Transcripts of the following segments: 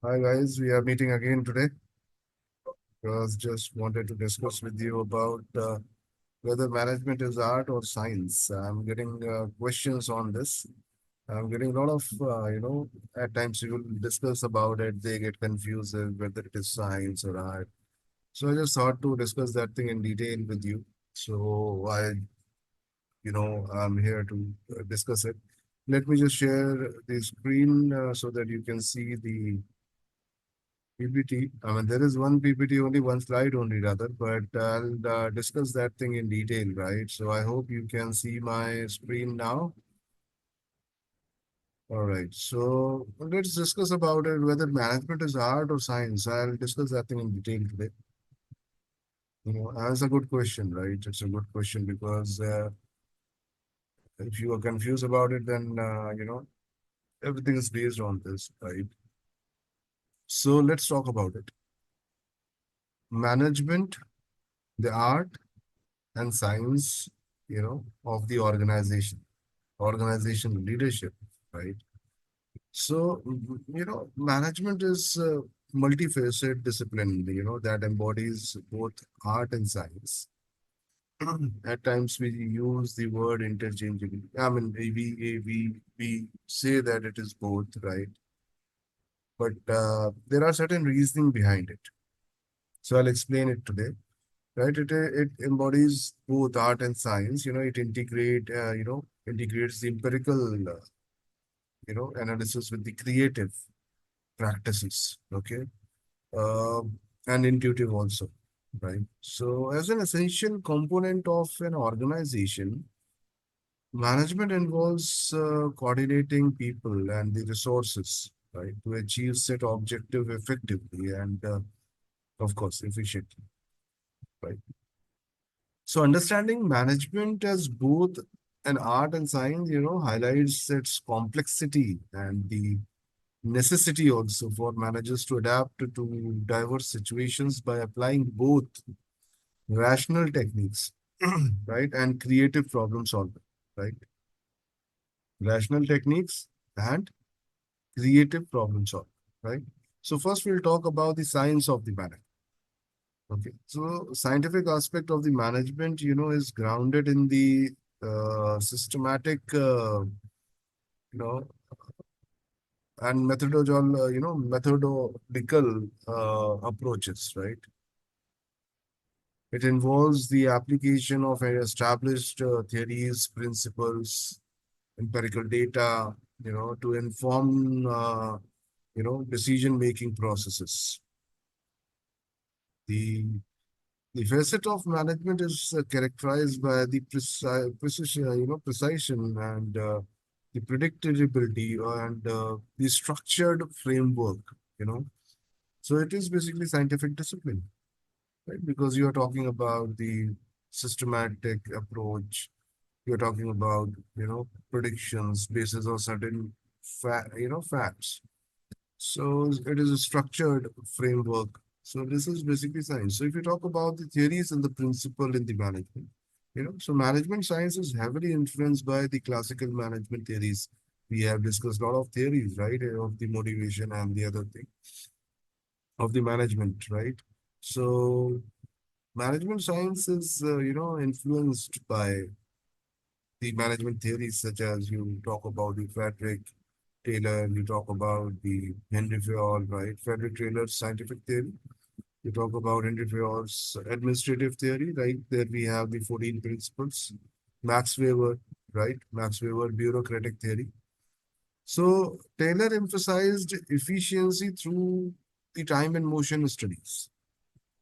Hi guys, we are meeting again today because just wanted to discuss with you about whether management is art or science. I'm getting questions on this. I'm getting a lot of, at times we will discuss about it. They get confused whether it is science or art. So I just thought to discuss that thing in detail with you. I'm here to discuss it. Let me just share the screen so that you can see the PPT. I mean, there is one PPT only, one slide only rather, but I'll discuss that thing in detail, right? So I hope you can see my screen now. All right. So let's discuss about it, whether management is art or science. I'll discuss that thing in detail today. That's a good question, right? It's a good question because if you are confused about it, then, everything is based on this, right? So let's talk about it. Management, the art and science, of the organization leadership, right? So, management is multifaceted discipline, that embodies both art and science. At times we use the word interchangeably. I mean, we say that it is both, right? But there are certain reasoning behind it. So I'll explain it today. Right, it embodies both art and science. It integrates the empirical analysis with the creative practices. Okay. And intuitive also, right? So as an essential component of an organization, management involves coordinating people and the resources, right, to achieve set objective effectively and of course efficiently, right? So understanding management as both an art and science, highlights its complexity and the necessity also for managers to adapt to diverse situations by applying both rational techniques, right, and creative problem solving, right? Rational techniques and creative problem solving, right? So first we'll talk about the science of the management. Okay. So scientific aspect of the management, is grounded in the systematic, know, and methodological approaches, right? It involves the application of established theories, principles, empirical data, to inform, decision-making processes. The The facet of management is characterized by the precision and the predictability and the structured framework, you know. So it is basically scientific discipline, right? Because you are talking about the systematic approach. You're talking about, predictions basis on certain facts. So it is a structured framework. So this is basically science. So if you talk about the theories and the principle in the management, so management science is heavily influenced by the classical management theories. We have discussed a lot of theories, right, of the motivation and the other thing of the management, right? So management science is, influenced by the management theories such as you talk about the Frederick Taylor, you talk about the Henry Fayol, right? Frederick Taylor's scientific theory. You talk about Henry Fayol's administrative theory, right? There we have the 14 principles. Max Weber, right? Max Weber bureaucratic theory. So Taylor emphasized efficiency through the time and motion studies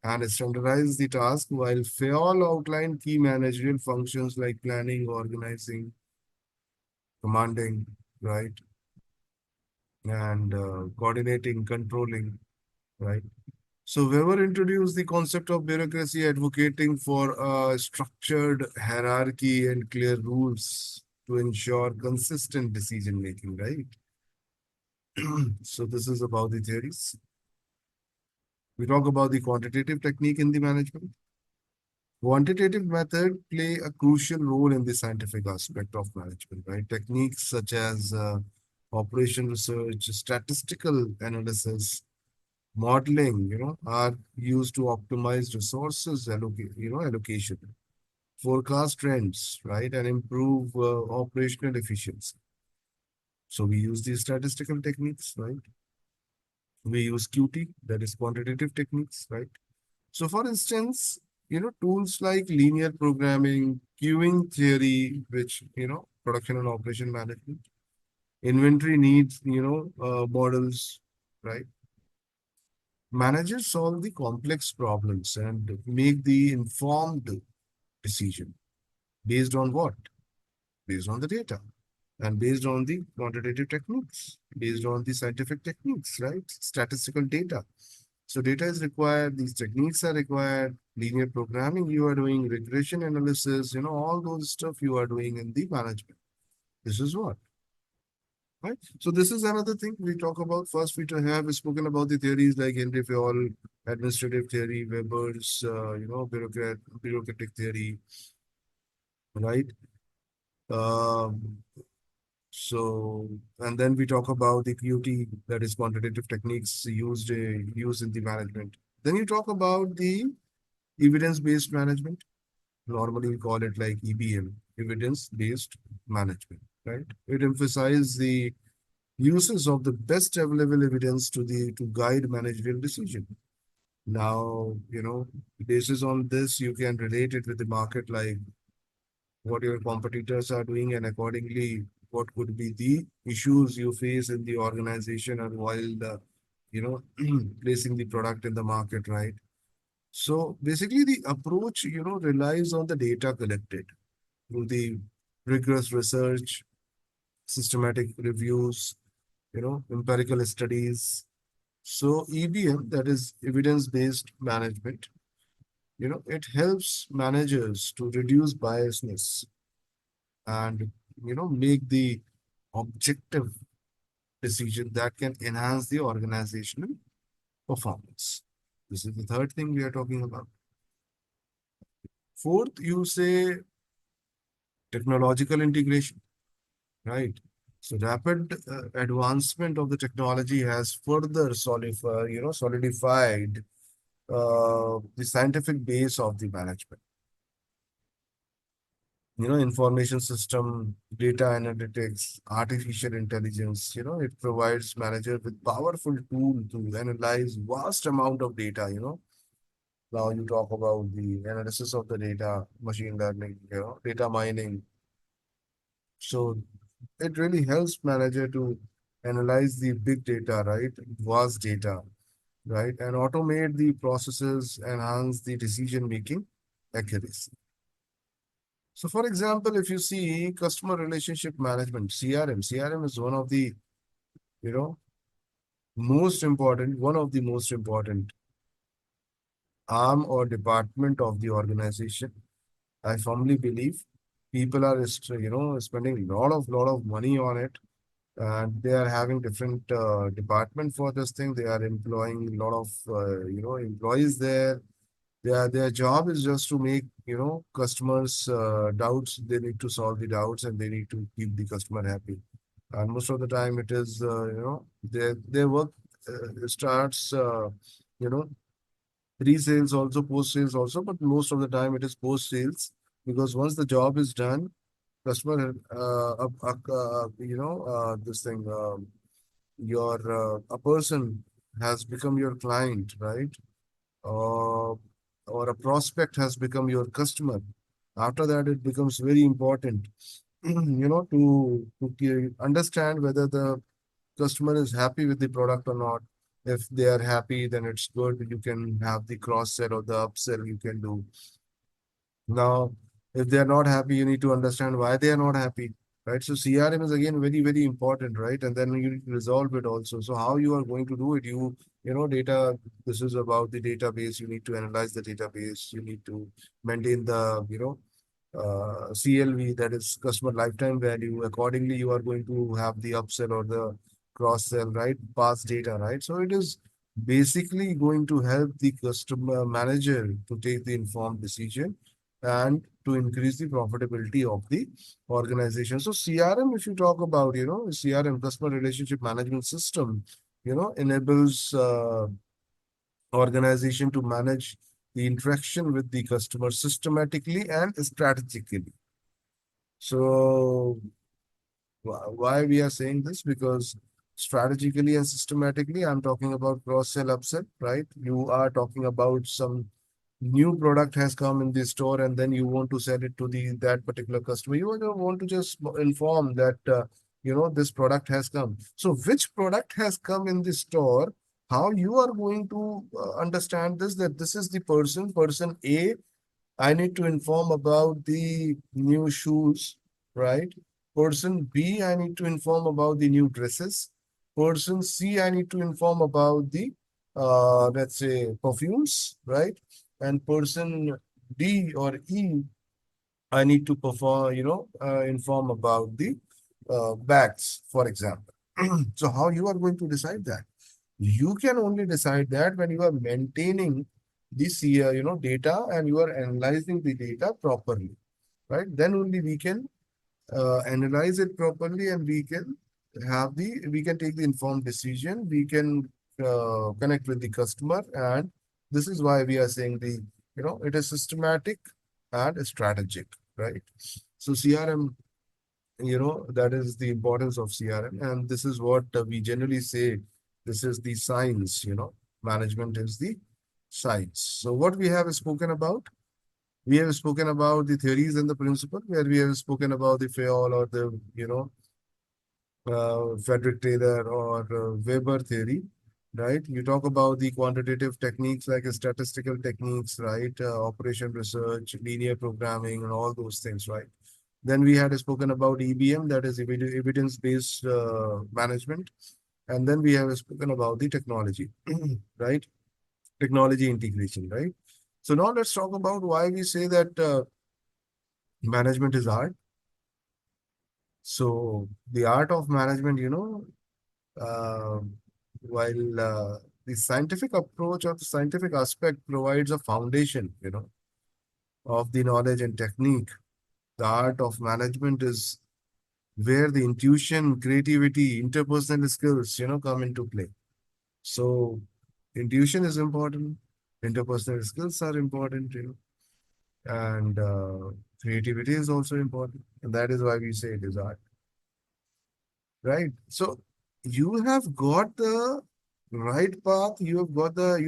and standardized the task while Fayol outlined key managerial functions like planning, organizing, commanding, right? And coordinating, controlling, right? So Weber introduced the concept of bureaucracy, advocating for a structured hierarchy and clear rules to ensure consistent decision making, right? So this is about the theories. We talk about the quantitative technique in the management. Quantitative method play a crucial role in the scientific aspect of management, right? Techniques such as operation research, statistical analysis, modeling, are used to optimize resources allocation, forecast trends, right, and improve operational efficiency. So we use these statistical techniques, right? We use QT, that is quantitative techniques, right? So for instance, tools like linear programming, queuing theory, which, production and operation management, inventory needs, models, right? Managers solve the complex problems and make the informed decision based on what? Based on the data and based on the quantitative techniques, based on the scientific techniques, right? Statistical data. So data is required, these techniques are required, linear programming you are doing, regression analysis, all those stuff you are doing in the management. This is what, right? So this is another thing we talk about. First, we have spoken about the theories like Henry Fayol, administrative theory, Weber's, bureaucratic theory, right? Um, So, and then we talk about the QT, that is quantitative techniques used in the management. Then you talk about the evidence-based management. Normally we call it like EBM, evidence-based management, right? It emphasizes the uses of the best available evidence to guide managerial decision. Now, basis on this, you can relate it with the market, like what your competitors are doing, and accordingly what could be the issues you face in the organization and while the placing the product in the market, right? So basically the approach relies on the data collected through the rigorous research, systematic reviews, empirical studies. So EBM, that is evidence based management, it helps managers to reduce biasness and make the objective decision that can enhance the organizational performance. This is the third thing we are talking about. Fourth, you say technological integration, right? So rapid advancement of the technology has further solidified the scientific base of the management. Information system, data analytics, artificial intelligence, it provides manager with powerful tool to analyze vast amount of data. Now you talk about the analysis of the data, machine learning, data mining. So it really helps manager to analyze the big data, right? Vast data, right? And automate the processes, enhance the decision making accuracy. So for example, if you see customer relationship management, CRM is one of the, you know, one of the most important arm or department of the organization. I firmly believe people are, spending a lot of money on it, and they are having different department for this thing. They are employing a lot of, employees there. Their job is just to make, customers doubts. They need to solve the doubts and they need to keep the customer happy. And most of the time it is, their work starts, you know, pre-sales also, post-sales also, but most of the time it is post-sales, because once the job is done, customer, this thing, a person has become your client, right? uh, or a prospect has become your customer. After that, it becomes very important, to understand whether the customer is happy with the product or not. If they are happy, then it's good. You can have the cross sell or the upsell you can do. Now, if they are not happy, you need to understand why they are not happy, right? So CRM is again very, very important, right? And then you need to resolve it also. So how you are going to do it? Data, this is about the database. You need to analyze the database. You need to maintain the, CLV, that is customer lifetime value. Accordingly, you are going to have the upsell or the cross sell, right? Past data, right? So it is basically going to help the customer manager to take the informed decision and to increase the profitability of the organization. So CRM, if you talk about, CRM, customer relationship management system, enables organization to manage the interaction with the customer systematically and strategically. So why we are saying this? Because strategically and systematically, I'm talking about cross-sell, upsell, right? You are talking about some new product has come in the store and then you want to sell it to the that particular customer. You don't want to just inform that this product has come. So which product has come in the store? How you are going to understand this, that this is the person A. I need to inform about the new shoes, right? Person B, I need to inform about the new dresses. Person C, I need to inform about the, let's say, perfumes, right? And person D or E, I need to inform about the bags, for example. So how you are going to decide that? You can only decide that when you are maintaining this data and you are analyzing the data properly, right? Then only we can analyze it properly and we can take the informed decision. We can connect with the customer, and this is why we are saying it is systematic and strategic, right? So CRM, that is the importance of CRM, and this is what we generally say. This is the science, management is the science. So what we have spoken about? We have spoken about the theories and the principle, where we have spoken about the Fayol or the, Frederick Taylor or Weber theory, right? You talk about the quantitative techniques like statistical techniques, right? Operation research, linear programming, and all those things, right? Then we had spoken about EBM, that is evidence-based management. And then we have spoken about the technology, right? Technology integration, right? So now let's talk about why we say that management is art. So the art of management, uh, while the scientific approach or the scientific aspect provides a foundation, of the knowledge and technique, the art of management is where the intuition, creativity, interpersonal skills, come into play. So intuition is important, interpersonal skills are important, and creativity is also important. And that is why we say it is art, right? So you have got the right path, you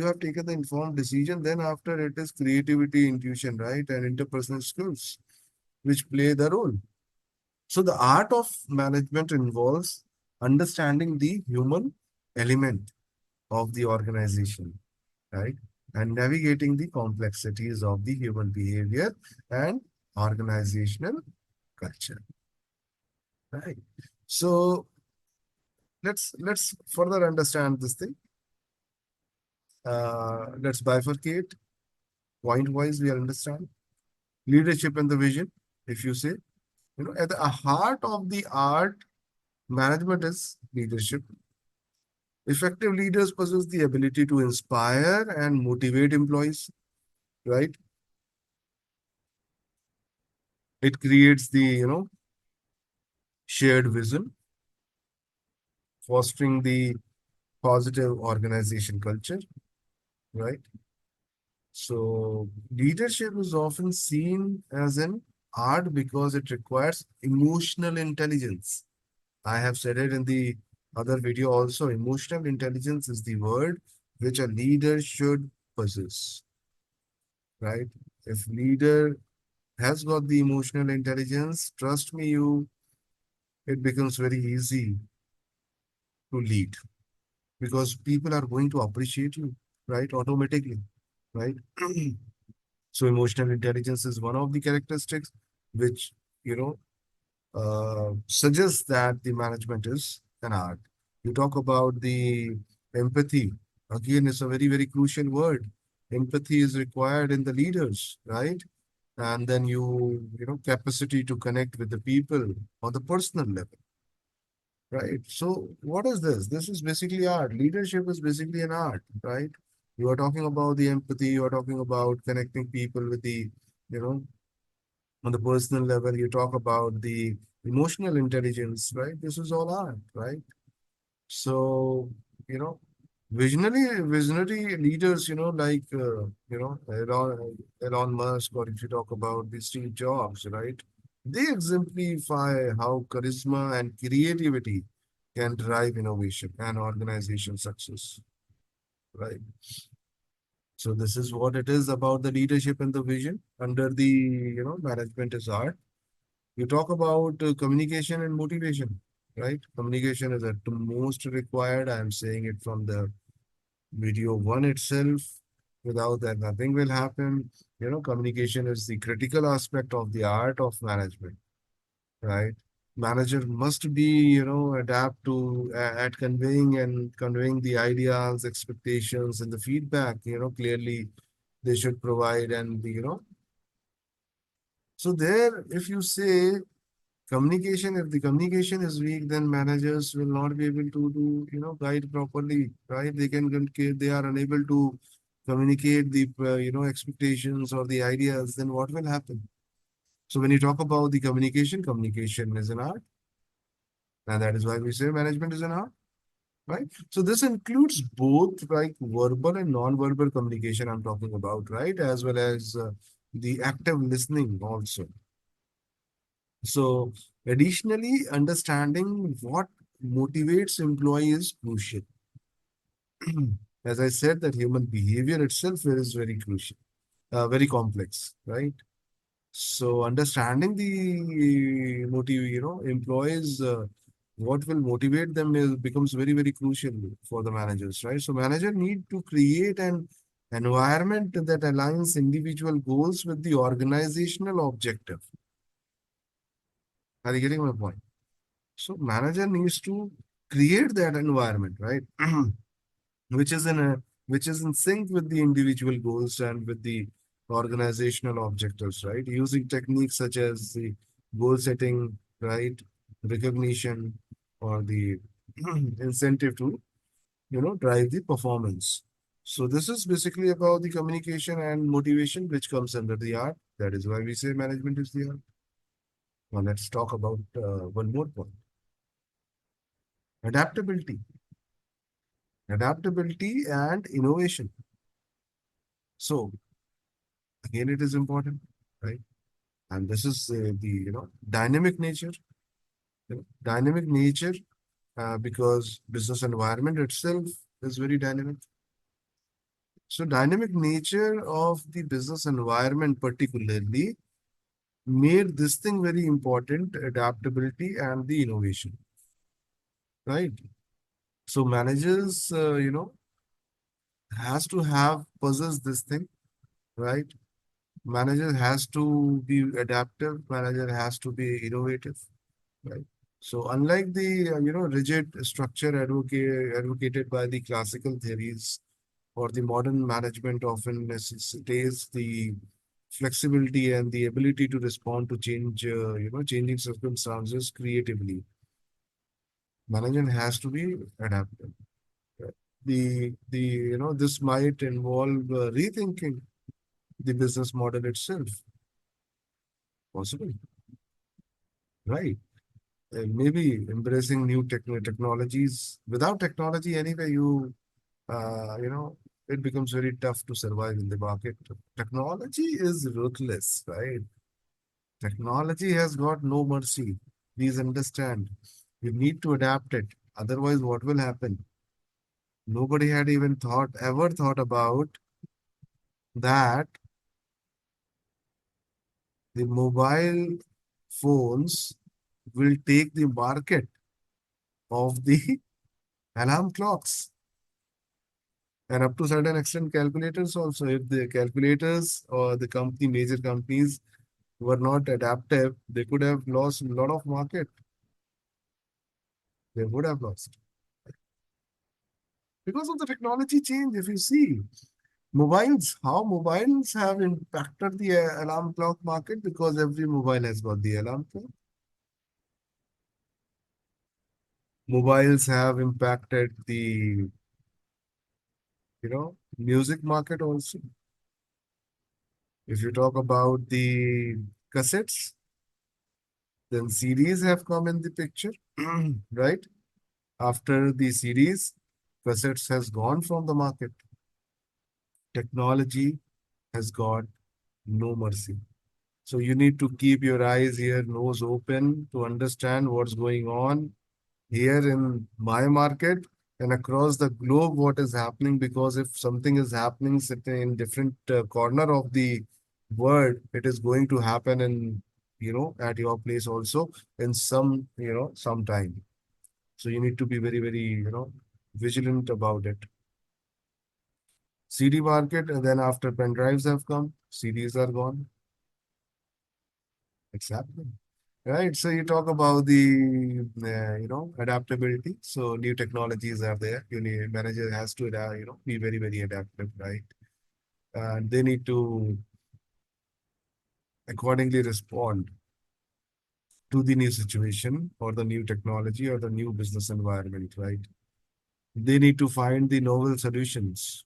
have taken the informed decision, then after it is creativity, intuition, right? And interpersonal skills, which play the role. So the art of management involves understanding the human element of the organization, right? And navigating the complexities of the human behavior and organizational culture, right? So let's further understand this thing. Let's bifurcate point wise. We understand leadership and the vision. If you say, at the heart of the art, management is leadership. Effective leaders possess the ability to inspire and motivate employees, right? It creates the, shared vision, fostering the positive organization culture, right? So leadership is often seen as an art because it requires emotional intelligence. I have said it in the other video also. Emotional intelligence is the word which a leader should possess, right? If leader has got the emotional intelligence, trust me, it becomes very easy to lead because people are going to appreciate you, right? Automatically, right? So emotional intelligence is one of the characteristics which, suggests that the management is an art. You talk about the empathy. Again, it's a very, very crucial word. Empathy is required in the leaders, right? And then capacity to connect with the people on the personal level, right? So what is this? This is basically art. Leadership is basically an art, right? You are talking about the empathy, you are talking about connecting people with the, you know, on the personal level, you talk about the emotional intelligence, right? This is all art, right? So, you know, Visionary leaders, like Elon Musk, or if you talk about the Steve Jobs, right? They exemplify how charisma and creativity can drive innovation and organization success, right? So this is what it is about the leadership and the vision under the management is art. You talk about communication and motivation, right? Communication is at the most required. I am saying it from the video one itself. Without that, nothing will happen. Communication is the critical aspect of the art of management, right? Manager must be, adapt to at conveying the ideas, expectations, and the feedback, clearly they should provide. And so there, if you say communication, if the communication is weak, then managers will not be able to do, guide properly, right? They are unable to communicate the, expectations or the ideas, then what will happen? So when you talk about the communication is an art, and that is why we say management is an art, right? So this includes both like verbal and non-verbal communication I'm talking about, right? As well as the active listening also. So additionally, understanding what motivates employees is crucial. As I said, that human behavior itself is very crucial, very complex, right? So understanding the employees, what will motivate them becomes very, very crucial for the managers, right? So manager need to create an environment that aligns individual goals with the organizational objective. Are you getting my point? So manager needs to create that environment, right? which is in a which is in sync with the individual goals and with the organizational objectives, right? Using techniques such as the goal setting, right? Recognition or the incentive to, drive the performance. So this is basically about the communication and motivation, which comes under the art. That is why we say management is the art. Now let's talk about one more point. Adaptability. Adaptability and innovation. So again, it is important, right? And this is the dynamic nature. Dynamic nature because business environment itself is very dynamic. So dynamic nature of the business environment particularly made this thing very important, adaptability and the innovation, right? So managers, has to have possess this thing, right? Manager has to be adaptive. Manager has to be innovative, right? So unlike the rigid structure advocated by the classical theories, or the modern management often necessitates the flexibility and the ability to respond to changing circumstances creatively. Management has to be adaptive. Right? This might involve rethinking the business model itself. Possible, right? Maybe embracing new technologies. Without technology, anyway, it becomes very tough to survive in the market. Technology is ruthless, right? Technology has got no mercy. Please understand. You need to adapt it. Otherwise, what will happen? Nobody had even ever thought about that the mobile phones will take the market of the alarm clocks. And up to certain extent, calculators also. If the calculators or the major companies were not adaptive, they could have lost a lot of market. They would have lost because of the technology change. If you see how mobiles have impacted the alarm clock market, because every mobile has got the alarm clock. Mobiles have impacted the music market also. If you talk about the cassettes, then CDs have come in the picture, right? After the CDs, Cassettes has gone from the market. Technology has got no mercy. So you need to keep your eyes here, nose open to understand what's going on here in my market and across the globe what is happening, because if something is happening sitting in different corner of the world, it is going to happen in, at your place also in some, some time. So you need to be very, very, vigilant about it. CD market, and then after pen drives have come, CDs are gone. It's happening. Right. So you talk about the, adaptability. So new technologies are there. You need manager has to, be very, very adaptive, right? And they need to accordingly respond to the new situation or the new technology or the new business environment, right? They need to find the novel solutions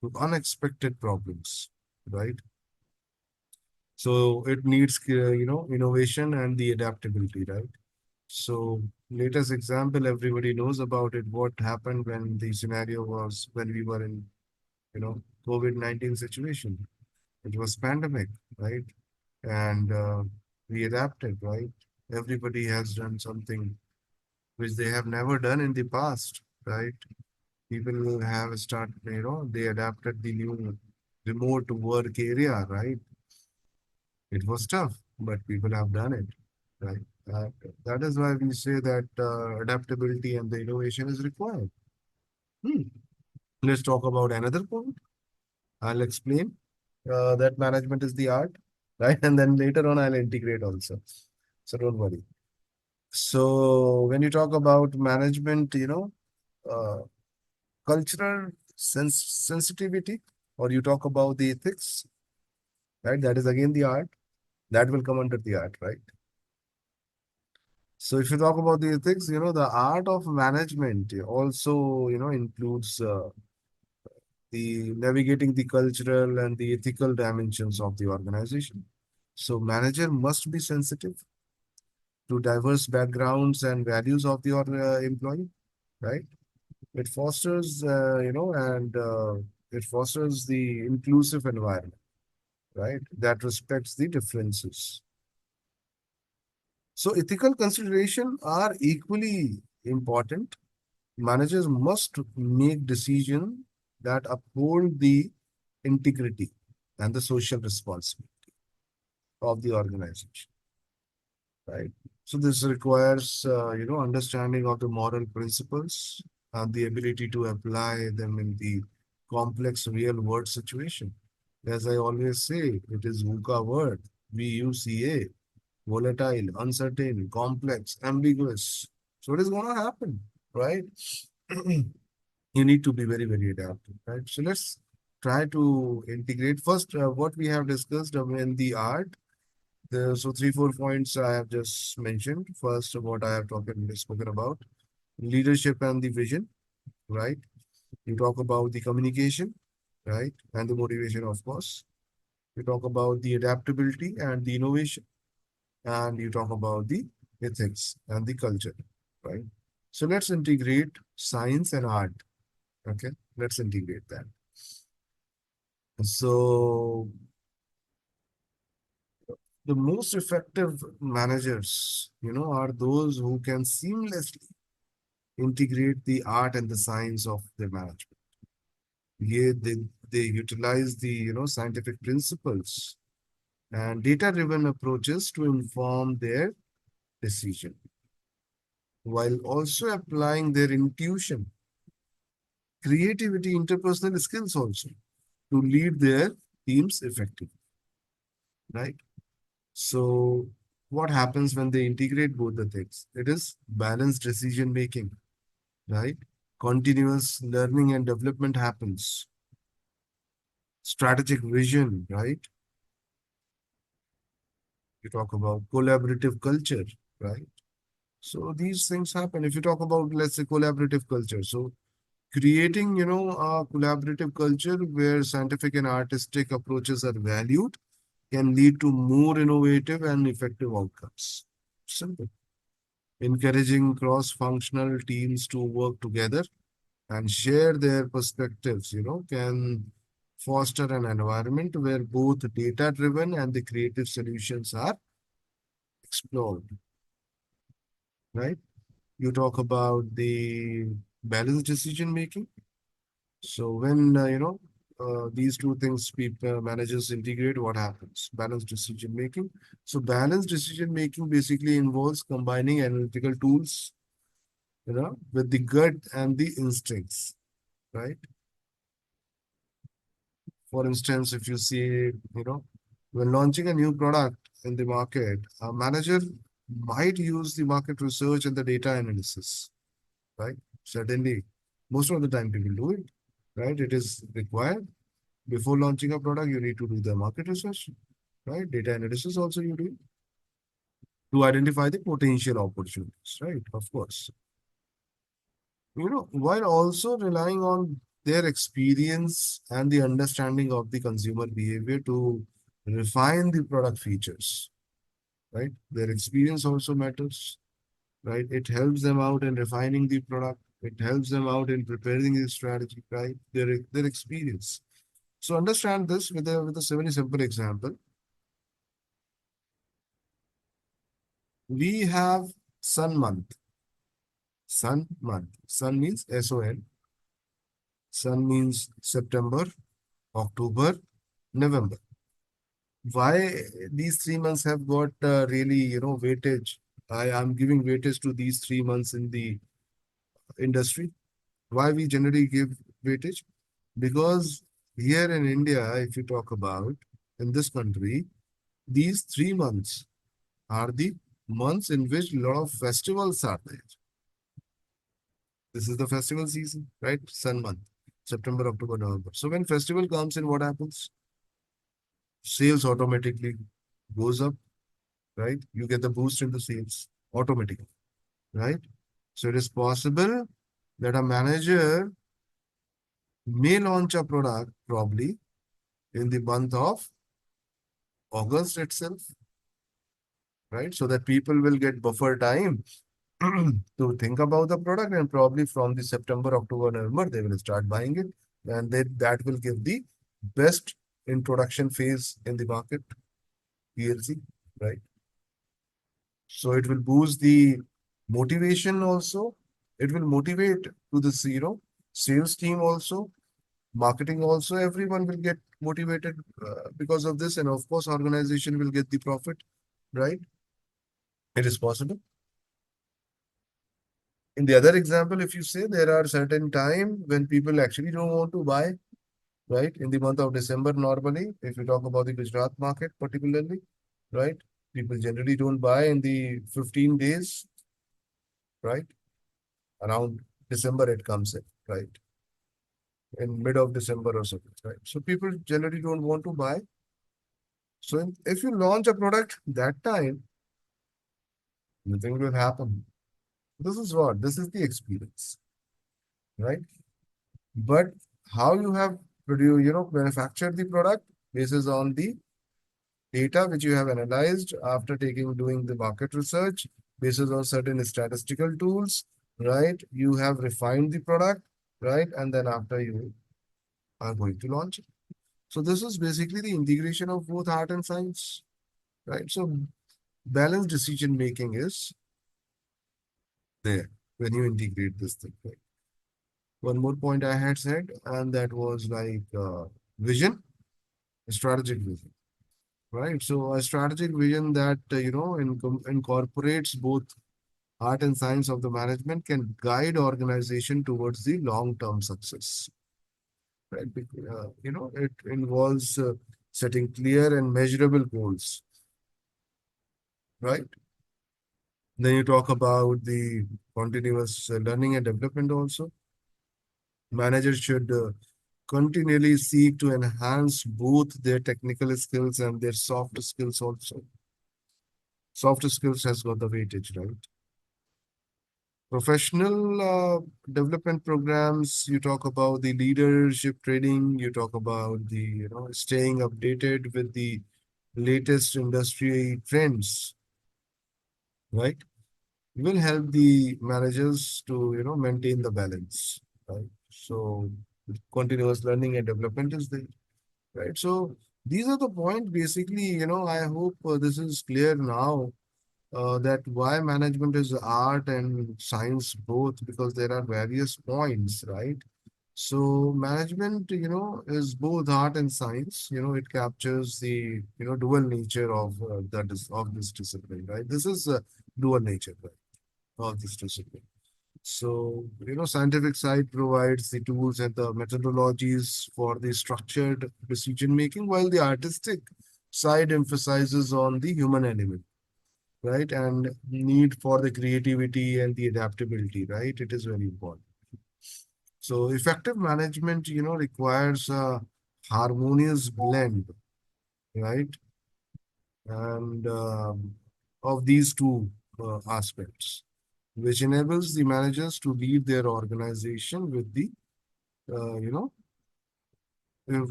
to unexpected problems, right? So it needs, innovation and the adaptability, right? So latest example, everybody knows about it. What happened when the scenario was when we were in, COVID-19 situation. It was pandemic, right? And we adapted, right? Everybody has done something which they have never done in the past, right? People have started, they adapted the new remote work area, right? It was tough, but people have done it, right? Uh, that is why we say that adaptability and the innovation is required. Hmm. Let's talk about another point. I'll explain that management is the art, right? And then later on, I'll integrate also. So don't worry. So when you talk about management, uh, cultural sensitivity, or you talk about the ethics, right? That is again the art. That will come under the art, right? So if you talk about the ethics, the art of management also, includes the navigating the cultural and the ethical dimensions of the organization. So manager must be sensitive to diverse backgrounds and values of the employee, right? It fosters, it fosters the inclusive environment, right? That respects the differences. So ethical consideration are equally important. Managers must make decisions that uphold the integrity and the social responsibility of the organization, right? So this requires, understanding of the moral principles and the ability to apply them in the complex real world situation. As I always say, it is VUCA word, VUCA, volatile, uncertain, complex, ambiguous. So it is going to happen, right? You need to be very, very adaptive, right? So let's try to integrate first what we have discussed in the art. So three, 4 points I have just mentioned. First, what I have spoken about leadership and the vision, right? You talk about the communication, right? And the motivation, of course. You talk about the adaptability and the innovation, and you talk about the ethics and the culture, right? So let's integrate science and art. Okay, let's integrate that. So the most effective managers, are those who can seamlessly integrate the art and the science of their management. Yeah, they utilize the scientific principles and data-driven approaches to inform their decision, while also applying their intuition, creativity, interpersonal skills also to lead their teams effectively, right? So what happens when they integrate both the things? It is balanced decision making, right? Continuous learning and development happens. Strategic vision, right? You talk about collaborative culture, right? So these things happen. If you talk about, let's say, collaborative culture, so creating, a collaborative culture where scientific and artistic approaches are valued can lead to more innovative and effective outcomes. Simple. Encouraging cross-functional teams to work together and share their perspectives, can foster an environment where both data driven and the creative solutions are explored, right? You talk about the balanced decision making. So when these two things people managers integrate, what happens? Balanced decision making. So balanced decision making basically involves combining analytical tools, with the gut and the instincts, right? For instance, if you see, when launching a new product in the market, a manager might use the market research and the data analysis, right? Certainly, most of the time people do it, right? It is required. Before launching a product, you need to do the market research, right? Data analysis also you do to identify the potential opportunities, right? Of course. While also relying on their experience and the understanding of the consumer behavior to refine the product features, right? Their experience also matters, right? It helps them out in refining the product. It helps them out in preparing the strategy, right? Their experience. So understand this with a very simple example. We have Sun month. Sun month. Sun means SON. Sun means September, October, November. Why these 3 months have got really, weightage? I am giving weightage to these 3 months in the industry. Why we generally give weightage? Because here in India, if you talk about in this country, these 3 months are the months in which a lot of festivals are there. This is the festival season, right? Sun month, September, October, November. So when festival comes in, what happens? Sales automatically goes up, right? You get the boost in the sales automatically, right? So it is possible that a manager may launch a product probably in the month of August itself, right? So that people will get buffer time to think about the product, and probably from the September, October, November, they will start buying it. And that will give the best introduction phase in the market, PLC, right? So it will boost the motivation also. It will motivate to the sales team also, marketing also. Everyone will get motivated because of this, and of course, organization will get the profit, right? It is possible. In the other example, if you say there are certain time when people actually don't want to buy, right? In the month of December, normally, if you talk about the Gujarat market particularly, right? People generally don't buy in the 15 days, right? Around December it comes in, right? In mid of December or something, right? So people generally don't want to buy. So if you launch a product that time, nothing will happen. This is what? This is the experience, right? But how you have produced, manufactured the product basis on the data which you have analyzed after doing the market research, basis on certain statistical tools, right? You have refined the product, right? And then after you are going to launch it. So this is basically the integration of both art and science, right? So balanced decision making is there when you integrate this thing, right? One more point I had said, and that was like vision, strategic vision, right? So a strategic vision that incorporates both art and science of the management can guide organization towards the long-term success, right? It involves setting clear and measurable goals, right? Then you talk about the continuous learning and development also. Managers should continually seek to enhance both their technical skills and their soft skills also. Soft skills has got the weightage, right? Professional development programs, you talk about the leadership training, you talk about the, staying updated with the latest industry trends, right? Will help the managers to, maintain the balance. right? So continuous learning and development is there, right? So these are the points basically, I hope this is clear now that why management is art and science both, because there are various points, right? So management, is both art and science. It captures the, dual nature of of this discipline, right? This is dual nature, right, of this discipline. So, scientific side provides the tools and the methodologies for the structured decision making, while the artistic side emphasizes on the human element, right? And need for the creativity and the adaptability, right? It is very important. So effective management, requires a harmonious blend, right? And of these two aspects, which enables the managers to lead their organization with the, you know,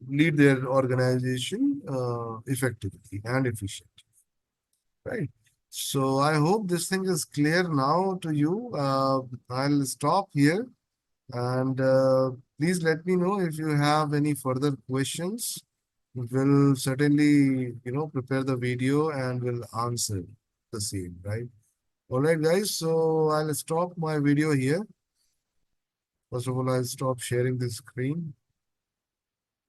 lead their organization effectively and efficiently, right? So I hope this thing is clear now to you. I'll stop here. And please let me know if you have any further questions. We'll certainly, prepare the video and we'll answer the same, right? All right, guys. So I'll stop my video here. First of all, I'll stop sharing the screen.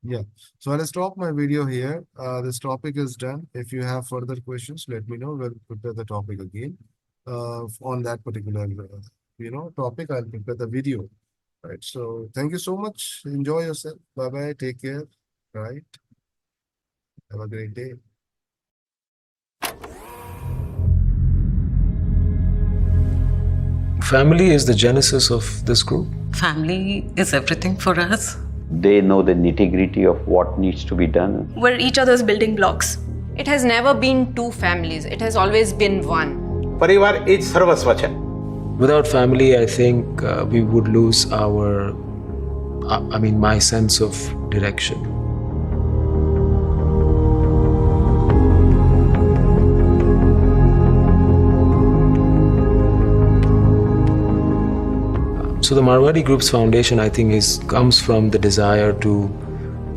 Yeah. So I'll stop my video here. This topic is done. If you have further questions, let me know. We'll prepare the topic again. On that particular, topic, I'll prepare the video. Right. So thank you so much. Enjoy yourself. Bye bye. Take care. Right. Have a great day. Family is the genesis of this group. Family is everything for us. They know the nitty-gritty of what needs to be done. We're each other's building blocks. It has never been two families. It has always been one. પરિવાર એ જ સર્વસ્વ છે. Without family, I think we would lose my sense of direction. So the Marwari Group's foundation, I think, comes from the desire to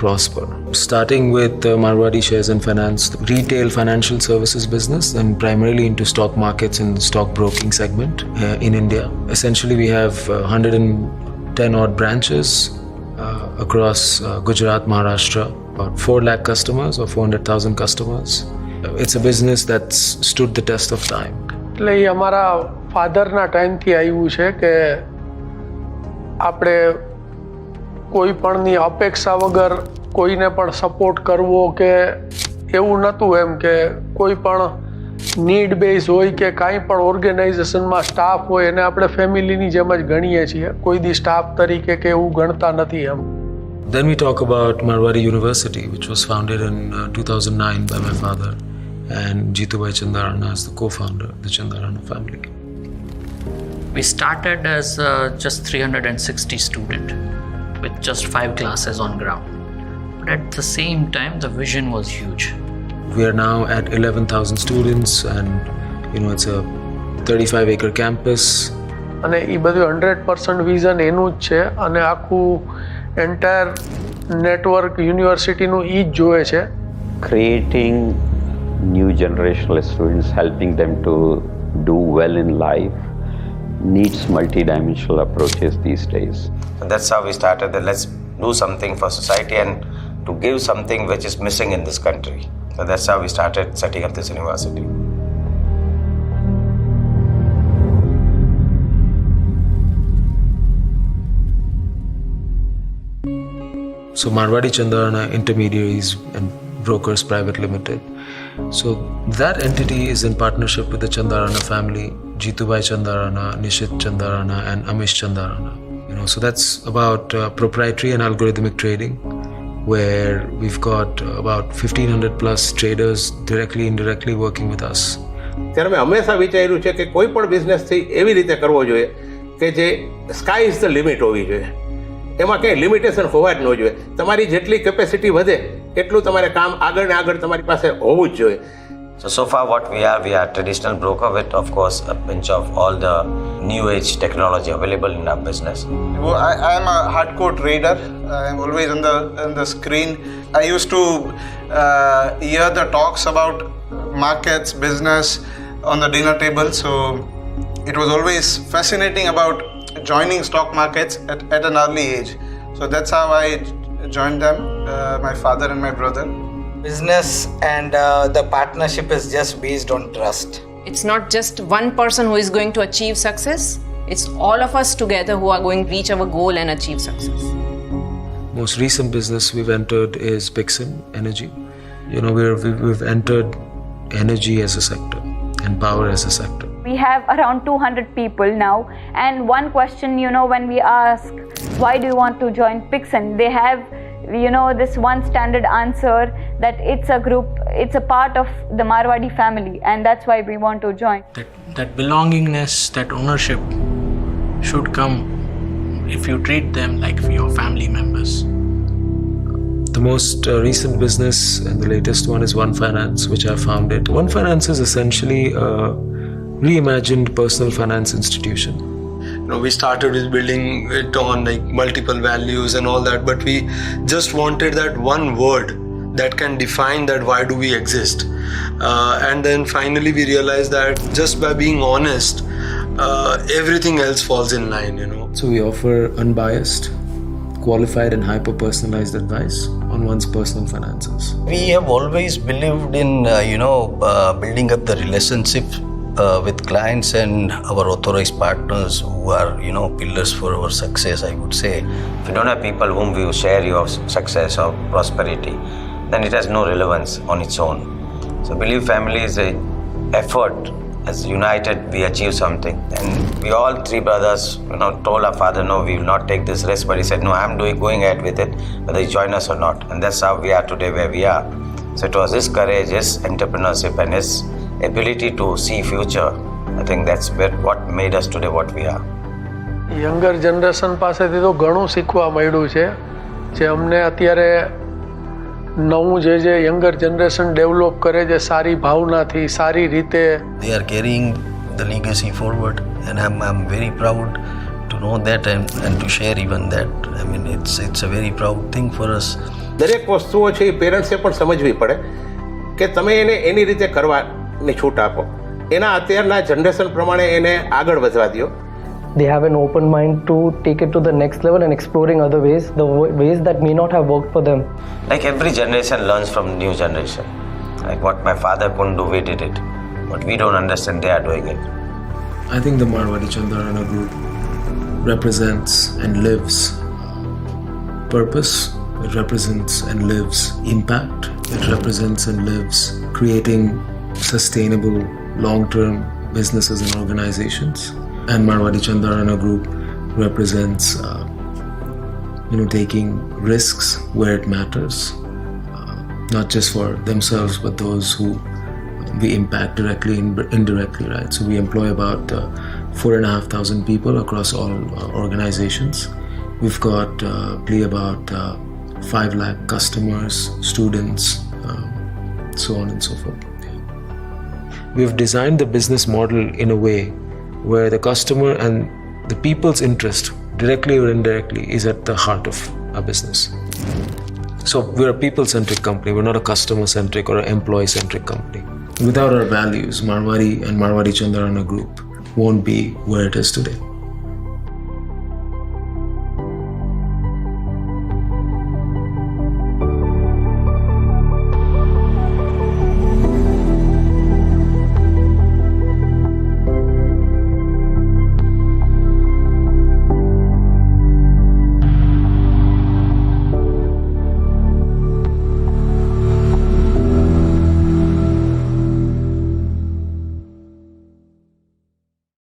prosper. Starting with Marwari Shares and Finance, the retail financial services business, and primarily into stock markets and stock broking segment in India. Essentially, we have 110 odd branches across Gujarat, Maharashtra, about 4 lakh customers or 400,000 customers. It's a business that's stood the test of time. એટલે એ અમારા ફાધરના ટાઈમથી આવ્યું છે કે આપણે કોઈ પણની અપેક્ષા વગર કોઈને પણ સપોર્ટ કરવો કે એવું નહોતું એમ કે કોઈ પણ નીડ બેઝ હોય કે કાંઈ પણ ઓર્ગેનાઇઝેશનમાં સ્ટાફ હોય એને આપણે ફેમિલીની જેમ જ ગણીએ છીએ કોઈ દી સ્ટાફ તરીકે કે એવું ગણતા નથી એમ. Then we talk about Marwari University, which was founded in 2009 by my father, and Jeetubhai Chandarana is the co-founder of the Chandarana family. We started as just 360 students with just 5 classes on ground. But at the same time, the vision was huge. We are now at 11,000 students and, it's a 35-acre campus. અને એ બધું 100% vision એનું જ છે અને આખું entire network યુનિવર્સિટીનું એ જ જોવે છે. Creating new generational students, helping them to do well in life, needs multidimensional approaches these days. And that's how we started that let's do something for society and to give something which is missing in this country. So that's how we started setting up this university. So Marwari Chandarana Intermediaries and Brokers Private Limited. So that entity is in partnership with the Chandarana family, Jeetubhai Chandarana, Nishit Chandarana, and Amish Chandarana. So that's about proprietary and algorithmic trading, where we've got about 1,500 plus traders directly, indirectly working with us. ત્યારે મેં હંમેશા વિચાર્યું છે કે કોઈ પણ બિઝનેસથી એવી રીતે કરવો જોઈએ કે જે સ્કાય ઇઝ ધ લિમિટ હોવી જોઈએ. એમાં કંઈ લિમિટેશન હોવા જ ન જોઈએ. તમારી જેટલી કેપેસિટી વધે એટલું તમારે કામ આગળ ને આગળ તમારી પાસે હોવું જ જોઈએ. So far what we are a traditional broker with, of course, a pinch of all the new age technology available in our business. Well, I am a hardcore trader. I am always on the screen. I used to hear the talks about markets, business on the dinner table. So it was always fascinating about joining stock markets at an early age. So that's how I joined them, my father and my brother. Business and the partnership is just based on trust. It's not just one person who is going to achieve success. It's all of us together who are going to reach our goal and achieve success. Most recent business we've entered is Pixin Energy. You know, we've entered energy as a sector and power as a sector. We have around 200 people now, and one question, when we ask, why do you want to join Pixin? They have, this one standard answer that it's a group, it's a part of the Marwadi family, and that's why we want to join. That belongingness, that ownership should come if you treat them like your family members. The most recent business and the latest one is One Finance, which I founded. One Finance is essentially a reimagined personal finance institution. We started with building it on like multiple values and all that, but we just wanted that one word that can define that why do we exist. And then finally we realized that just by being honest, everything else falls in line, So we offer unbiased, qualified and hyper-personalized advice on one's personal finances. We have always believed in, building up the relationship with clients and our authorized partners who are, pillars for our success, I would say. If you don't have people whom will share your success or prosperity, then it has no relevance on its own. So Believe family is an effort. As united, we achieve something. And we all three brothers, told our father, no, we will not take this risk. But he said, no, I'm going ahead with it, whether you join us or not. And that's how we are today where we are. So it was his courage, his entrepreneurship, and his ability to see future. I think that's what made us today what we are. Younger generation પાસેથી તો ઘણું શીખવા મળ્યું છે જે અમને અત્યારે નવું જે યંગર જનરેશન ડેવલપ કરે છે સારી ભાવનાથી સારી રીતે. They are carrying the legacy forward, and I'm very proud to know that and to share even that. I mean, it's a very proud thing for us. દરેક વસ્તુઓ છે એ પેરેન્ટ્સે પણ સમજવી પડે કે તમે એને એની રીતે કરવાની છૂટ આપો. એના અત્યારના જનરેશન પ્રમાણે એને આગળ વધવા દો. They have an open mind to take it to the next level and exploring other ways, the ways that may not have worked for them. Like every generation learns from new generation. Like what my father couldn't do, we did it. What we don't understand, they are doing it. I think the Marwadi Chandarana group represents and lives purpose. It represents and lives impact. It represents and lives creating sustainable long-term businesses and organizations. And Marwadi Chandarana group represents taking risks where it matters, not just for themselves but those who we impact directly and indirectly, right? So we employ about 4,500 people across all organizations. We've got about 5 lakh customers, students, so on and so forth. We've designed the business model in a way where the customer and the people's interest, directly or indirectly, is at the heart of our business. So we're a people-centric company. We're not a customer-centric or an employee-centric company. Without our values, Marwadi and Marwadi Chandarana Group won't be where it is today.